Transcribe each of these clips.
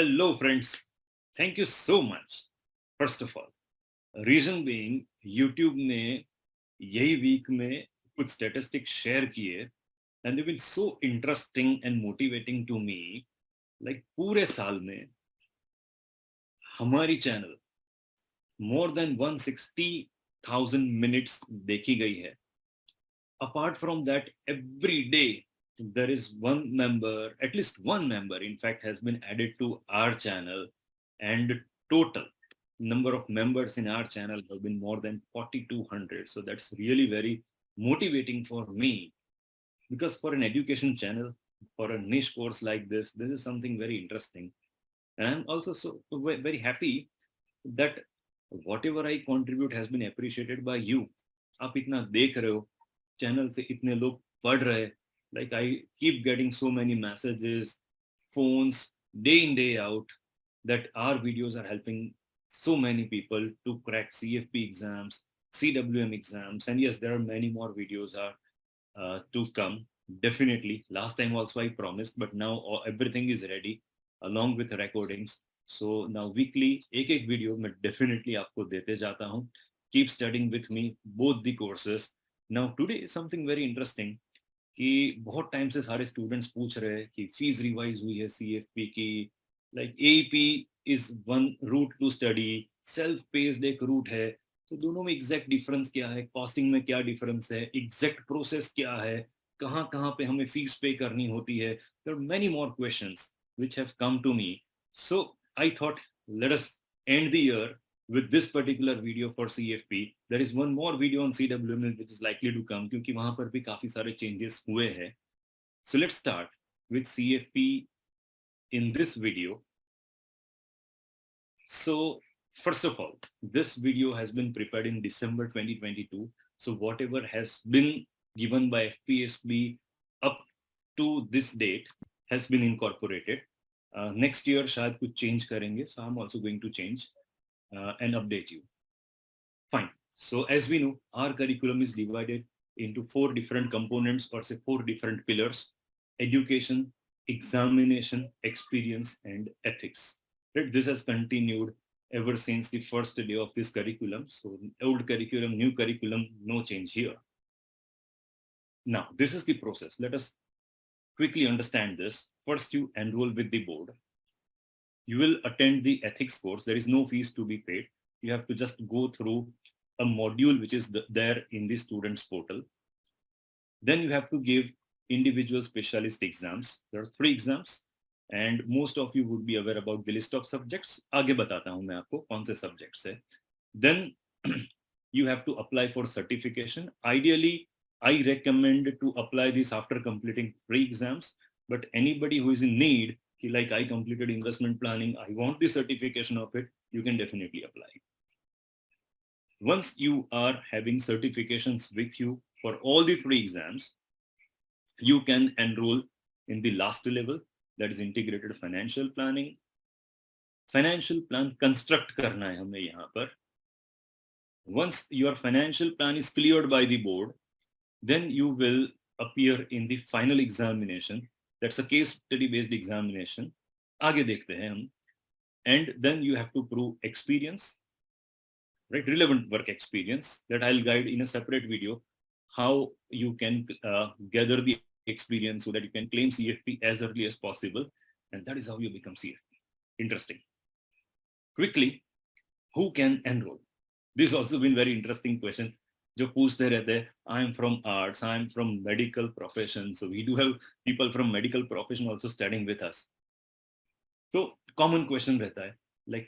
Hello, friends. Thank you so much. First of all, reason being, YouTube ने यही week में कुछ statistics share किए and they've been so interesting and motivating to me. Like पूरे साल में हमारी चैनल more than 160,000 minutes देखी गई है. Apart from that, every day there is one member, at least one member, in fact, has been added to our channel, and total number of members in our channel have been more than 4,200. So that's really very motivating for me because for an education channel, for a niche course like this is something very interesting. And I'm also so very happy that whatever I contribute has been appreciated by you. आप इतना देख रहे हो, channel से इतने लोग पढ़ रहे, like I keep getting so many messages, phones, day in, day out, that our videos are helping so many people to crack CFP exams, CWM exams, and yes, there are many more videos are to come. Definitely. Last time also I promised, but now everything is ready along with recordings. So now weekly एक video मैं definitely आपको देते जाता हूँ. Keep studying with me both the courses. Now today is something very interesting कि बहुत time से सारे स्टूडेंट्स पूछ रहे हैं कि फीस रिवाइज हुई है CFP की, like AEP is one route to study, self paced एक रूट है, तो दोनों में एग्जैक्ट डिफरेंस क्या है, कॉस्टिंग में क्या डिफरेंस है, एग्जैक्ट प्रोसेस क्या है, कहाँ कहाँ पे हमें फीस पे करनी होती है. There are many more questions which have come to me. So I thought let us end the year with this particular video for CFP. There is one more video on CWM which is likely to come क्योंकि वहां पर भी काफी सारे changes हुए हैं. So let's start with CFP in this video. So first of all, this video has been prepared in December 2022. So whatever has been given by FPSB up to this date has been incorporated. Next year शायद कुछ change करेंगे. So I'm also going to change and update you. Fine. So as we know, our curriculum is divided into 4 different components, or say 4 different pillars: education, examination, experience, and ethics. Right? This has continued ever since the first day of this curriculum. So old curriculum, new curriculum, no change here. Now, this is the process. Let us quickly understand this. First, you enroll with the board. You will attend the ethics course. There is no fees to be paid. You have to just go through a module which is there in the students portal. Then you have to give individual specialist exams. There are 3 exams, and most of you would be aware about the list of subjects. आगे बताता हूँ मैं आपको कौन से subjects है. Then you have to apply for certification. Ideally, I recommend to apply this after completing 3 exams, but anybody who is in need, like I completed investment planning, I want the certification of it, you can definitely apply. Once you are having certifications with you for all the 3 exams, you can enroll in the last level, that is integrated financial planning. Financial plan construct करना है हमें यहाँ पर. Once your financial plan is cleared by the board, then you will appear in the final examination. That's a case study based examination. आगे देखते हैं हम. And then you have to prove experience, right? Relevant work experience that I'll guide in a separate video, how you can gather the experience so that you can claim CFP as early as possible. And that is how you become CFP. Interesting. Quickly, who can enroll? This has also been very interesting question. जो पूछते रहते हैं, I am from arts, I am from medical profession. So we do have people from medical profession also studying with us. So common question रहता है, like,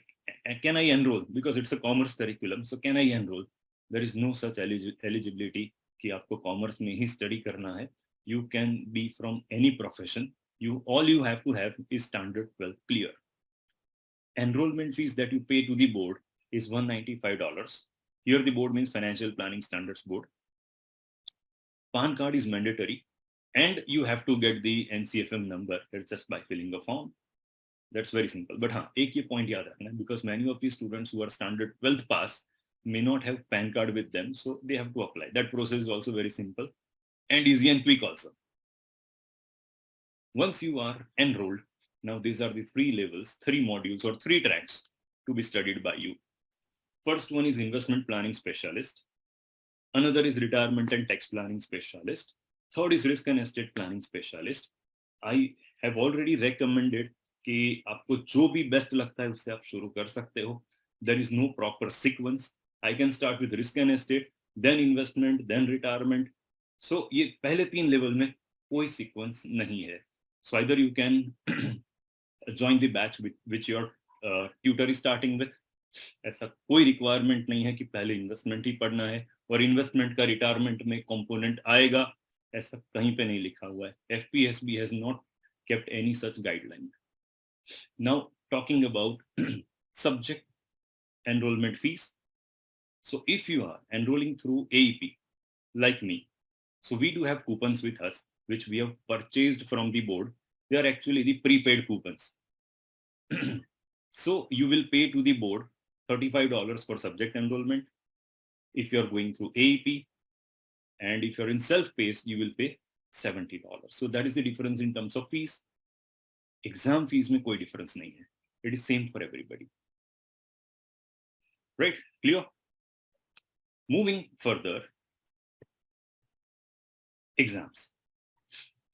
can I enroll? Because it's a commerce curriculum. So can I enroll? There is no such eligibility कि आपको commerce में ही study करना है. You can be from any profession. All you have to have is standard 12th clear. Enrollment fees that you pay to the board is $195. Here the board means Financial Planning Standards Board. PAN card is mandatory, and you have to get the NCFM number. It's just by filling a form. That's very simple. But हाँ, एक ये point याद रखना, because many of the students who are standard 12th pass may not have PAN card with them, so they have to apply. That process is also very simple and easy and quick also. Once you are enrolled, Now these are the 3 levels, 3 modules or 3 tracks to be studied by you. First one is investment planning specialist. Another is retirement and tax planning specialist. Third is risk and estate planning specialist. I have already recommended कि आपको जो भी best लगता है उससे आप शुरू कर सकते हो. There is no proper sequence. I can start with risk and estate, then investment, then retirement. So ये पहले 3 लेवल में कोई sequence नहीं है. So either you can join the batch which your tutor is starting with. ऐसा कोई requirement नहीं है कि पहले इन्वेस्टमेंट ही पढ़ना है और इन्वेस्टमेंट का रिटायरमेंट में कंपोनेंट आएगा, ऐसा कहीं पे नहीं लिखा हुआ है. FPSB has not kept any such guideline. Now talking about subject enrollment fees. So if you are enrolling through AEP like me, so we do have coupons with us which we have purchased from the board. They are actually the prepaid coupons. So you will pay to the board $35 for subject enrollment if you are going through AEP, and if you're in self-paced, you will pay $70. So that is the difference in terms of fees. Exam fees में कोई difference नहीं है. It is same for everybody. Right? Clear? Moving further, exams.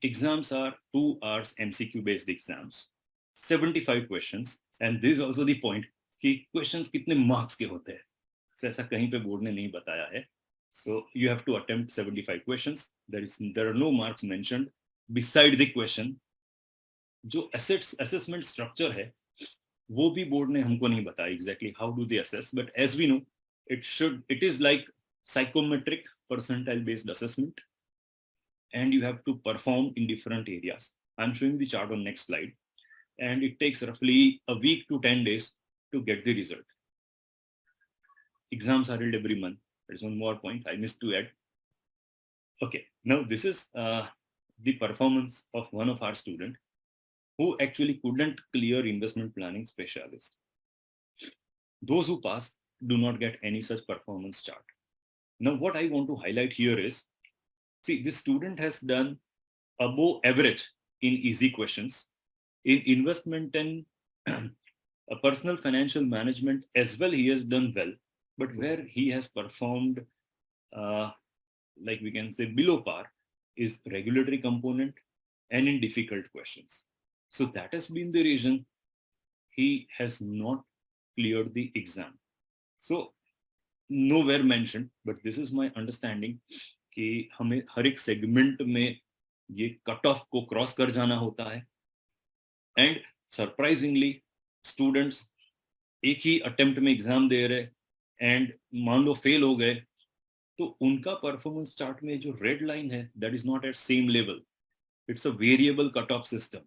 Exams are 2 hours MCQ based exams, 75 questions, and this is also the point कि questions कितने marks के होते हैं. So, ऐसा कहीं पे बोर्ड ने नहीं बताया है. So you have to attempt 75 questions. There are no marks mentioned beside the question. जो assessment structure है वो भी बोर्ड ने हमको नहीं बताया exactly how do they assess, but as we know it is like psychometric percentile based assessment, and you have to perform in different areas. I'm showing the chart on next slide, and it takes roughly a week to 10 days to get the result. Exams are held every month. There's one more point I missed to add. Okay, now this is the performance of one of our students who actually couldn't clear investment planning specialist. Those who pass do not get any such performance chart. Now what I want to highlight here is, see, this student has done above average in easy questions. In investment and a personal financial management as well, he has done well, but where he has performed like we can say below par is regulatory component and in difficult questions. So that has been the reason he has not cleared the exam. So nowhere mentioned, but this is my understanding कि हमें हर एक segment में ये cut off को cross कर जाना होता है, एंड सरप्राइजिंगली स्टूडेंट्स एक ही अटेम्प्ट में एग्जाम दे रहे एंड मान लो फेल हो गए, तो उनका परफॉर्मेंस चार्ट में जो रेड लाइन है that is not at same level. It's a variable cut off system.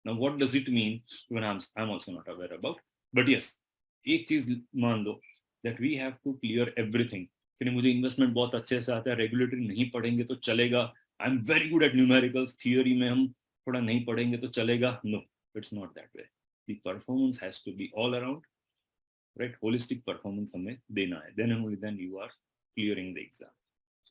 Now what does it mean? When I'm also not aware about, but yes, एक चीज मान लो that we have to clear everything. कि मुझे investment बहुत अच्छे से आता है, रेगुलेटरी नहीं पढ़ेंगे तो चलेगा. I am very good at numericals, theory में हम थोड़ा नहीं पढ़ेंगे तो चलेगा. No, it's not that way. The performance has to be all around, right? Holistic performance हमें देना है, then only then you are clearing the exam.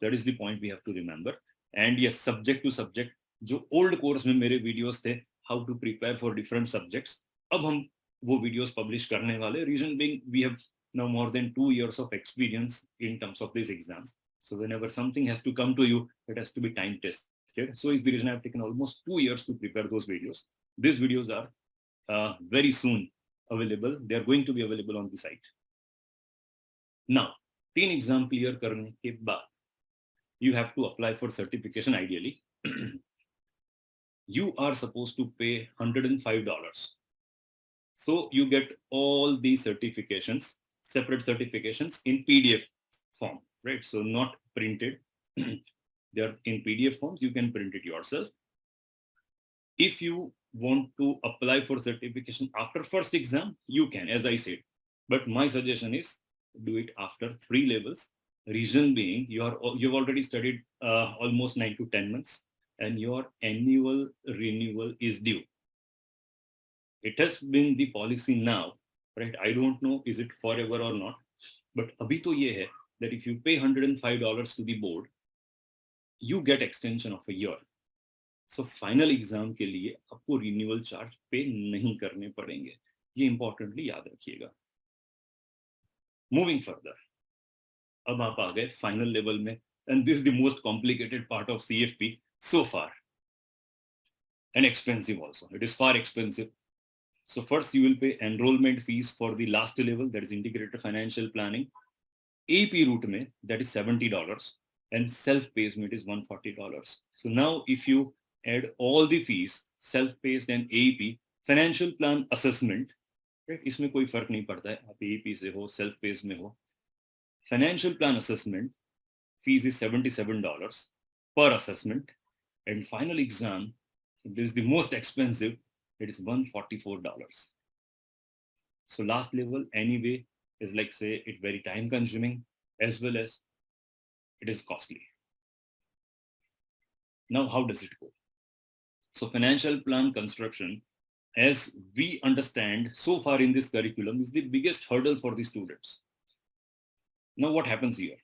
That is the point we have to remember. And yes, subject to subject, जो old course में मेरे videos थे how to prepare for different subjects, अब हम वो वीडियोस पब्लिश करने वाले. Reason being we have now more than 2 years of experience in terms of this exam. So whenever something has to come to you, it has to be time tested. So is the reason I've taken almost 2 years to prepare those videos. These videos are very soon available. They are going to be available on the site. Now, 3 exam clear करने के बाद you have to apply for certification ideally. You are supposed to pay $105. So you get all these certifications, separate certifications in PDF form, right? So not printed. They are in PDF forms. You can print it yourself. If you want to apply for certification after first exam, you can, as I said. But my suggestion is do it after 3 levels. Reason being, you've already studied almost 9 to 10 months, and your annual renewal is due. It has been the policy now, right? I don't know is it forever or not, but abhi to ye hai that if you pay $105 to the board, you get extension of a year. So final exam के लिए आपको renewal charge पे नहीं करने पड़ेंगे, ये importantly याद रखिएगा। मूविंग फर्दर, अब आप आ गए फाइनल लेवल में, and this the most complicated part of CFP so far, and expensive also. It is far expensive. So first you will pay enrollment fees for the last level, that is integrated financial planning. AP route mein, that is $70, and self-paced it is $140. So now if you add all the fees, self-paced and AP, financial plan assessment, right? इसमें कोई फर्क नहीं पड़ता है, आप AP से हो, self-paced में हो. Financial plan assessment fees is $77 per assessment, and final exam, this is the most expensive, it is $144. So last level anyway is like say it very time consuming as well as it is costly. Now how does it go? So financial plan construction, as we understand so far in this curriculum, is the biggest hurdle for the students. Now what happens here?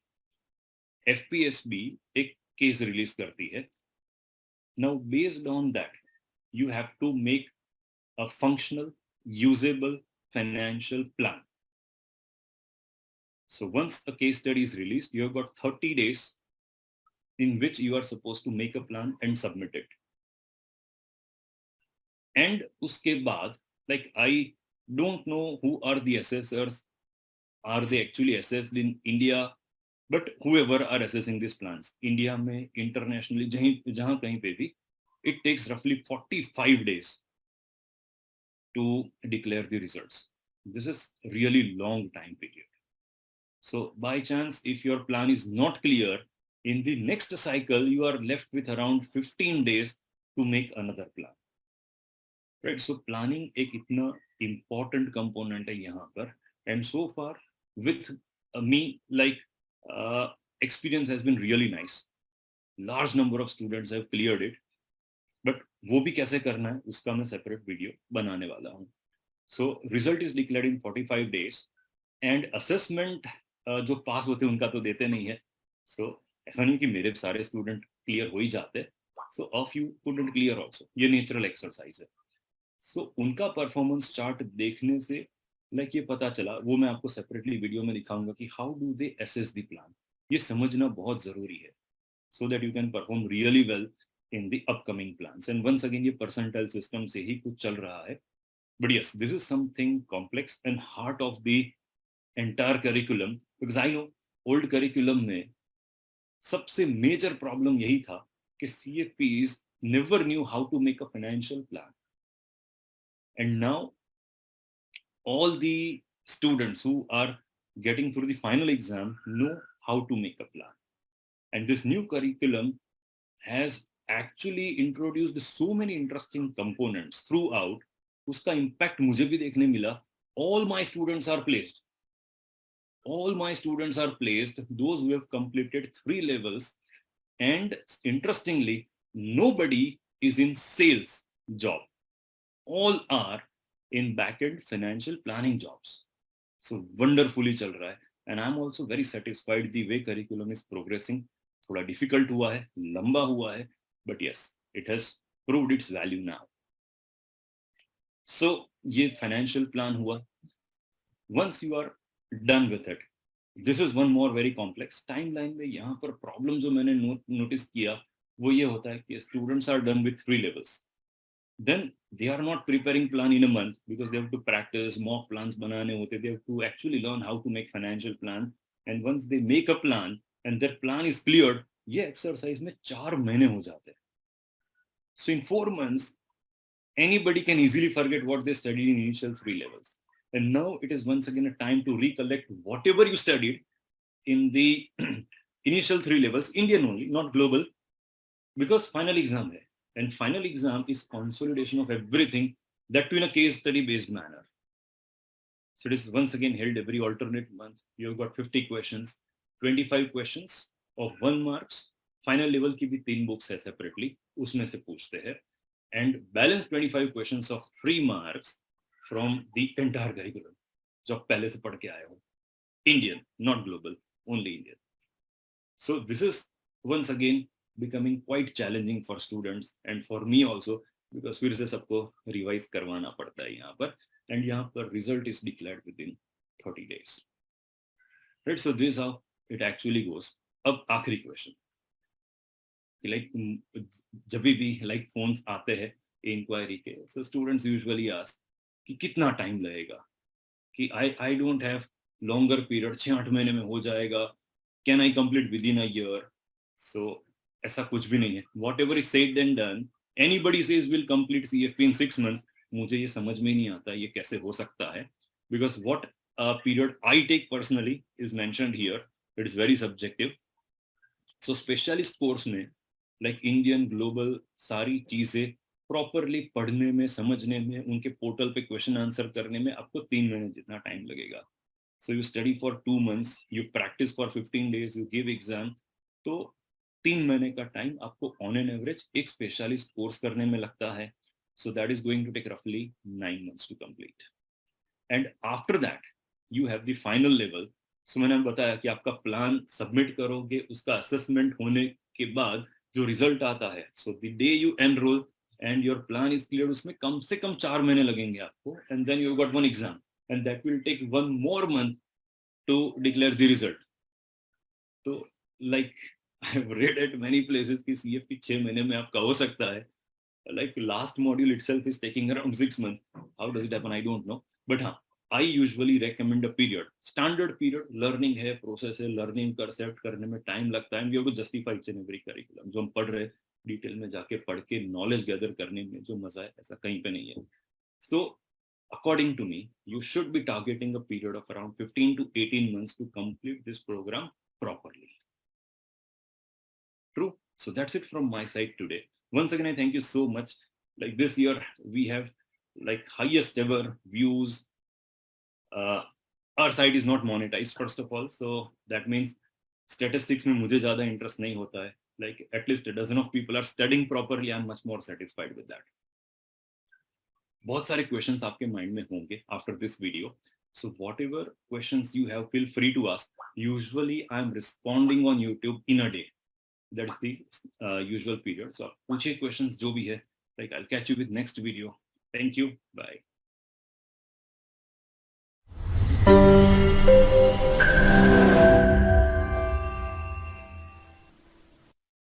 FPSB एक case release करती है. Now based on that, you have to make a functional, usable financial plan. So once a case study is released, you have got 30 days in which you are supposed to make a plan and submit it. And uske baad, like I don't know who are the assessors, are they actually assessed in India, but whoever are assessing these plans, India mein, internationally, jahan kahin pe bhi, it takes roughly 45 days to declare the results. This is really long time period. So by chance, if your plan is not clear, in the next cycle, you are left with around 15 days to make another plan. Right? So planning एक इतना important component है यहाँ पर. And so far with me, like experience has been really nice. Large number of students have cleared it. But वो भी कैसे करना है उसका मैं separate video बनाने वाला हूँ. So result is declared in 45 days. And assessment जो पास होते हैं उनका तो देते नहीं है. So ऐसा नहीं कि मेरे सारे स्टूडेंट क्लियर हो ही जाते. So a few couldn't clear also. ये natural exercise है. So उनका परफॉर्मेंस चार्ट देखने से लाइक ये पता चला, वो मैं आपको सेपरेटली वीडियो में दिखाऊंगा कि how do they assess the plan. ये समझना बहुत जरूरी है so that you can perform really well in the upcoming plans. And once again ये परसेंटाइल सिस्टम से ही कुछ चल रहा है. But yes, this is something complex and heart of the entire curriculum. Because I know old curriculum में सबसे major problem यही था कि CFPs never knew how to make a financial plan. And now all the students who are getting through the final exam know how to make a plan. And this new curriculum has actually introduced so many interesting components throughout. Uska impact मुझे भी देखने मिला. All my students are placed. All my students are placed, those who have completed 3 levels. And interestingly, nobody is in sales job. All are in back-end financial planning jobs. So wonderfully चल रहा है. And I'm also very satisfied the way curriculum is progressing. थोड़ा difficult हुआ है, लंबा हुआ है, but yes, it has proved its value now. So ये financial plan हुआ. Once you are done with it, this is one more very complex. Timeline में यहाँ पर problem जो मैंने notice किया वो ये होता है कि students are done with 3 levels. Then they are not preparing plan in a month because they have to practice mock plans banane hote. They have to actually learn how to make financial plan. And once they make a plan and that plan is cleared, ये exercise में 4 महीने हो जाते हैं. So in 4 months, anybody can easily forget what they studied in initial 3 levels. And now it is once again a time to recollect whatever you studied in the initial 3 levels, Indian only, not global, because final exam hai. And final exam is consolidation of everything, that too in a case study based manner. So it is once again held every alternate month. You have got 50 questions, 25 questions of 1 marks. Final level की भी 3 books है separately, उसमें से पूछते हैं. And balance 25 questions of 3 marks from the entire curriculum, जो आप पहले से पढ़ के आए हो. Indian, not global, only Indian. So this is once again becoming quite challenging for students and for me also, because फिर से सबको रिवाइज करवाना पड़ता है यहाँ पर, and यहाँ पर result is declared within 30 days. Right, so this is how it actually goes. अब आखिरी क्वेश्चन, लाइक जब भी लाइक फोन्स आते हैं इंक्वायरी के, सो स्टूडेंट्स यूजुअली आस्क कि कितना टाइम लगेगा, कि I don't have longer period, 6-8 महीने में हो जाएगा, can I complete within a year? So ऐसा कुछ भी नहीं है. Whatever is said and done, anybody says will complete CFP in 6 months, मुझे ये समझ में नहीं आता ये कैसे हो सकता है, because what period I take personally is mentioned here. It is very subjective. So specialist course में like Indian global सारी चीजें प्रॉपरली पढ़ने में, समझने में, उनके पोर्टल पे क्वेश्चन आंसर करने में आपको 3 महीने जितना टाइम लगेगा. So you study for 2 months, you practice for 15 days, you give exam. तो 3 महीने का टाइम आपको ऑन एन एवरेज एक स्पेशलिस्ट कोर्स करने में लगता है. So that is going to take roughly 9 months to complete. And after that you have the final level. So मैंने बताया कि आपका प्लान सबमिट करोगे, उसका असेसमेंट होने के बाद जो रिजल्ट आता है, so the day you enroll and your plan is clear, उसमें कम से कम 4 महीने लगेंगे आपको, and then you got one exam and that will take 1 more month to declare the result. So like I have read at many places कि CFP 6 महीने में आपका हो सकता है. Like last module itself is taking around 6 months. How does it happen? I don't know. But हाँ, I usually recommend a period, standard period. Learning है, process है, learning को accept करने में time लगता है, and we have to justify each and every curriculum. जो हम पढ़ रहे हैं, डिटेल में जाके पढ़ के knowledge gather करने में जो मजा है, ऐसा कहीं पे नहीं है. So according to me, you should be targeting a period of around 15 to 18 months to complete this program properly. True. So that's it from my side today. Once again, I thank you so much. Like this year, we have like highest ever views. Our site is not monetized, first of all. So that means statistics में मुझे ज़्यादा interest नहीं होता है. Like at least a dozen of people are studying properly. I'm much more satisfied with that. बहुत सारे questions आपके mind में होंगे after this video. So whatever questions you have, feel free to ask. Usually, I'm responding on YouTube in a day. That is the usual period. So पूछिए questions जो भी है. Like I'll catch you with next video. Thank you. Bye.